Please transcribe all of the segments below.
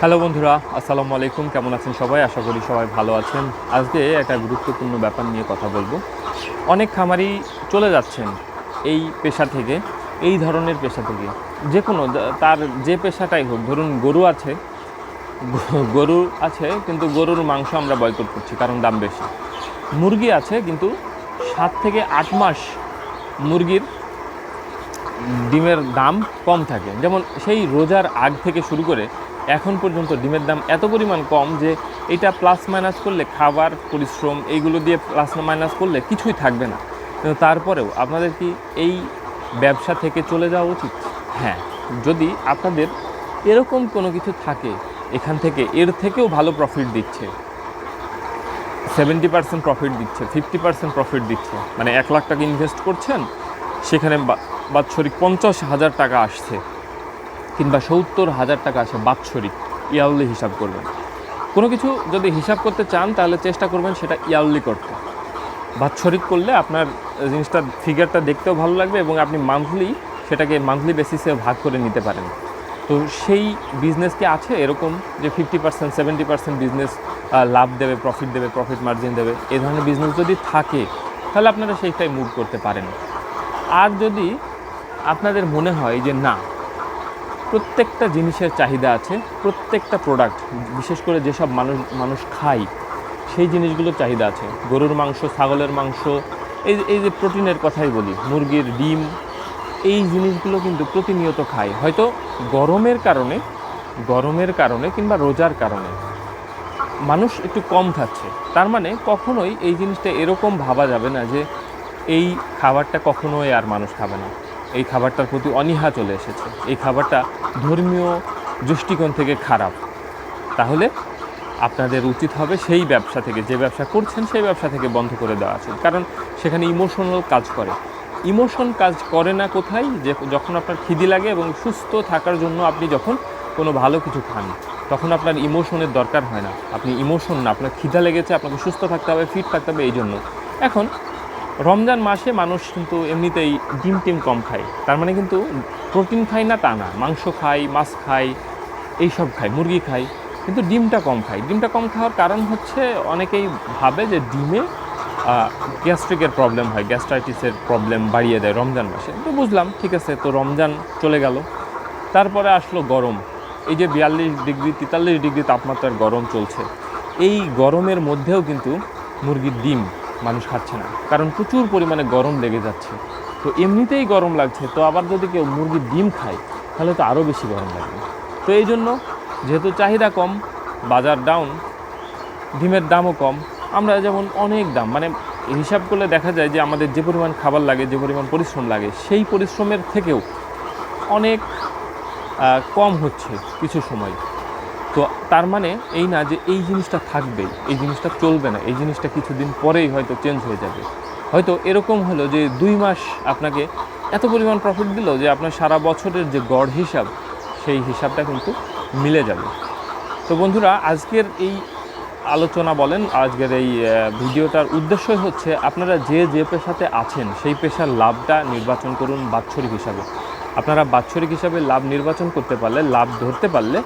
Hello বন্ধুরা, আসসালামু আলাইকুম। কেমন আছেন সবাই? আশা করি সবাই ভালো আছেন। আজকে একটা গুরুত্বপূর্ণ ব্যাপার নিয়ে কথা বলবো। অনেক খামারি চলে যাচ্ছেন এই পেশা থেকে, এই ধরনের পেশা থেকে। যে কোনো তার যে পেশাটাই হোক, ধরুন গরু আছে, গরু আছে কিন্তু গরুর মাংস আমরা বয়কট করছি কারণ দাম বেশি। মুরগি আছে কিন্তু 7 থেকে 8 মাস মুরগির ডিমের দাম কম থাকে। যেমন সেই রোজার আগ থেকে শুরু করে এখন পর্যন্ত ডিমের দাম এত পরিমাণ কম যে এটা প্লাস মাইনাস করলে খাবার, পরিশ্রম এইগুলো দিয়ে প্লাস মাইনাস করলে কিছুই থাকবে না। কিন্তু তারপরেও আপনাদের কি এই ব্যবসা থেকে চলে যাওয়া উচিত? হ্যাঁ, যদি আপনাদের এরকম কোনো কিছু থাকে এখান থেকে এর থেকেও ভালো প্রফিট দিচ্ছে, 70% প্রফিট দিচ্ছে, 50% প্রফিট দিচ্ছে, মানে 1 লাখ টাকা ইনভেস্ট করছেন, সেখানে বাৎসরিক 50,000 টাকা আসছে কিংবা 70,000 টাকা আসে বাৎসরিক, ইয়ারলি হিসাব করবেন। কোনো কিছু যদি হিসাব করতে চান তাহলে চেষ্টা করবেন সেটা ইয়ারলি করতে। বাৎসরিক করলে আপনার জিনিসটা ফিগারটা দেখতেও ভালো লাগবে এবং আপনি সেটাকে মান্থলি বেসিসে ভাগ করে নিতে পারেন। তো সেই বিজনেস কি আছে এরকম যে 50% 70% বিজনেস লাভ দেবে, প্রফিট দেবে, প্রফিট মার্জিন দেবে? এই ধরনের বিজনেস যদি থাকে তাহলে আপনারা সেইটাই মুভ করতে পারেন। আর যদি আপনাদের মনে হয় যে না, প্রত্যেকটা জিনিসের চাহিদা আছে, প্রত্যেকটা প্রোডাক্ট, বিশেষ করে যেসব মানুষ খায় সেই জিনিসগুলোর চাহিদা আছে, গরুর মাংস, ছাগলের মাংস, এই যে প্রোটিনের কথাই বলি, মুরগির ডিম, এই জিনিসগুলো কিন্তু প্রতিনিয়ত খায়। হয়তো গরমের কারণে কিংবা রোজার কারণে মানুষ একটু কম খাচ্ছে। তার মানে কখনোই এই জিনিসটা এরকম ভাবা যাবে না যে এই খাবারটা কখনোই আর মানুষ খাবে না, এই খাবারটার প্রতি অনীহা চলে এসেছে, এই খাবারটা ধর্মীয় দৃষ্টিকোণ থেকে খারাপ। তাহলে আপনাদের উচিত হবে সেই ব্যবসা থেকে, যে ব্যবসা করছেন সেই ব্যবসা থেকে বন্ধ করে দেওয়া উচিত। কারণ সেখানে ইমোশনাল কাজ করে। ইমোশন কাজ করে না কোথায়? যে যখন আপনার খিদে লাগে এবং সুস্থ থাকার জন্য আপনি যখন কোনো ভালো কিছু খান, তখন আপনার ইমোশনের দরকার হয় না। আপনি ইমোশন না, আপনার খিদা লেগেছে, আপনাকে সুস্থ থাকতে হবে, ফিট থাকতে হবে, এই জন্য। এখন রমজান মাসে মানুষ কিন্তু এমনিতেই ডিম কম খায়, তার মানে কিন্তু প্রোটিন খায় না তা না, মাংস খায়, মাছ খায়, এইসব খায়, মুরগি খায়, কিন্তু ডিমটা কম খায়। ডিমটা কম খাওয়ার কারণ হচ্ছে অনেকেই ভাবে যে ডিমে গ্যাস্ট্রিকের প্রবলেম হয়, গ্যাস্ট্রাইটিসের প্রবলেম বাড়িয়ে দেয় রমজান মাসে। তো বুঝলাম, ঠিক আছে, তো রমজান চলে গেল, তারপরে আসলো গরম। এই যে 42 ডিগ্রি 43 ডিগ্রি তাপমাত্রার গরম চলছে, এই গরমের মধ্যেও কিন্তু মুরগির ডিম মানুষ খাচ্ছে না, কারণ প্রচুর পরিমাণে গরম লেগে যাচ্ছে। তো এমনিতেই গরম লাগছে, তো আবার যদি কেউ মুরগির ডিম খায় তাহলে তো আরও বেশি গরম লাগবে। তো এই জন্য, যেহেতু চাহিদা কম, বাজার ডাউন, ডিমের দামও কম, আমরা যেমন অনেক দাম, মানে হিসাব করলে দেখা যায় যে আমাদের যে পরিমাণ খাবার লাগে, যে পরিমাণ পরিশ্রম লাগে, সেই পরিশ্রমের থেকেও অনেক কম হচ্ছে কিছু সময়। তো তার মানে এই না যে এই জিনিসটা থাকবেই, এই জিনিসটা চলবে না, এই জিনিসটা কিছুদিন পরেই হয়তো চেঞ্জ হয়ে যাবে। হয়তো এরকম হলো যে 2 মাস আপনাকে এত পরিমাণ প্রফিট দিল যে আপনার সারা বছরের যে গড় হিসাব, সেই হিসাবটা কিন্তু মিলে যাবে। তো বন্ধুরা, আজকের এই আলোচনা বলেন, আজকের এই ভিডিওটার উদ্দেশ্যই হচ্ছে আপনারা যে পেশাতে আছেন সেই পেশার লাভটা নির্বাচন করুন বাৎসরিক হিসাবে। আপনারা বাৎসরিক হিসাবে লাভ নির্বাচন করতে পারলে, লাভ ধরতে পারলে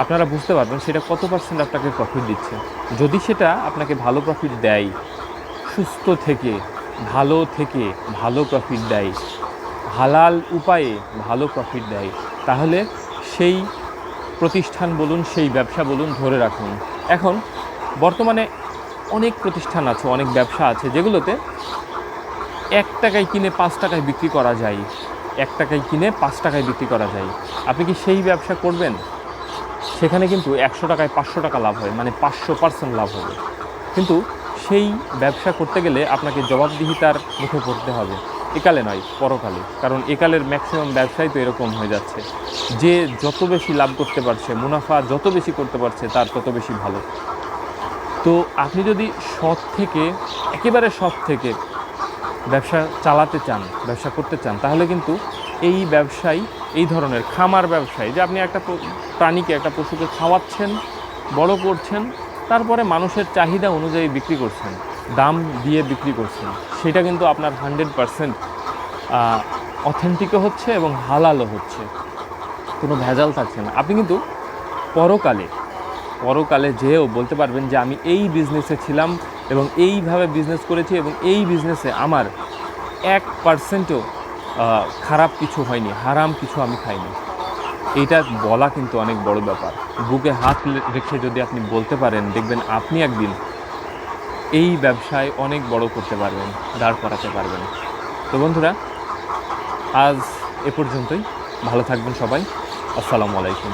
আপনারা বুঝতে পারবেন সেটা কত পার্সেন্ট আপনাকে প্রফিট দিচ্ছে। যদি সেটা আপনাকে ভালো প্রফিট দেয়, সুস্থ থেকে, ভালো প্রফিট দেয়, হালাল উপায়ে ভালো প্রফিট দেয়, তাহলে সেই প্রতিষ্ঠান বলুন, সেই ব্যবসা বলুন, ধরে রাখুন। এখন বর্তমানে অনেক প্রতিষ্ঠান আছে, অনেক ব্যবসা আছে যেগুলোতে 1 টাকায় কিনে 5 টাকায় বিক্রি করা যায়, 1 টাকায় কিনে 5 টাকায় বিক্রি করা যায়। আপনি কি সেই ব্যবসা করবেন? সেখানে কিন্তু 100 টাকায় 500 টাকা লাভ হয়, মানে 500% লাভ হবে। কিন্তু সেই ব্যবসা করতে গেলে আপনাকে জবাবদিহিতার মুখে পড়তে হবে, একালে নয় পরকালে। কারণ একালের ম্যাক্সিমাম ব্যবসায় তো এরকম হয়ে যাচ্ছে, যে যত বেশি লাভ করতে পারছে, মুনাফা যত বেশি করতে পারছে, তার তত বেশি ভালো। তো আপনি যদি একেবারে সৎ থেকে ব্যবসা চালাতে চান, ব্যবসা করতে চান, তাহলে কিন্তু এই ব্যবসায়, এই ধরনের খামার ব্যবসায়, যে আপনি একটা প্রাণীকে, একটা পশুকে খাওয়াচ্ছেন, বড় করছেন, তারপরে মানুষের চাহিদা অনুযায়ী বিক্রি করছেন, দাম দিয়ে বিক্রি করছেন, সেটা কিন্তু আপনার 100% অথেন্টিকও হচ্ছে এবং হালালও হচ্ছে, কোনো ভেজাল থাকছে না। আপনি কিন্তু পরকালে যেও বলতে পারবেন যে আমি এই বিজনেসে ছিলাম এবং এইভাবে বিজনেস করেছি এবং এই বিজনেসে আমার 1%ও খারাপ কিছু হয়নি, হারাম কিছু আমি খাইনি। এইটা বলা কিন্তু অনেক বড় ব্যাপার। বুকে হাত রেখে যদি আপনি বলতে পারেন, দেখবেন আপনি একদিন এই ব্যবসায় অনেক বড় করতে পারবেন, দাঁড় করাতে পারবেন। তো বন্ধুরা, আজ এ পর্যন্তই। ভালো থাকবেন সবাই। আসসালামু আলাইকুম।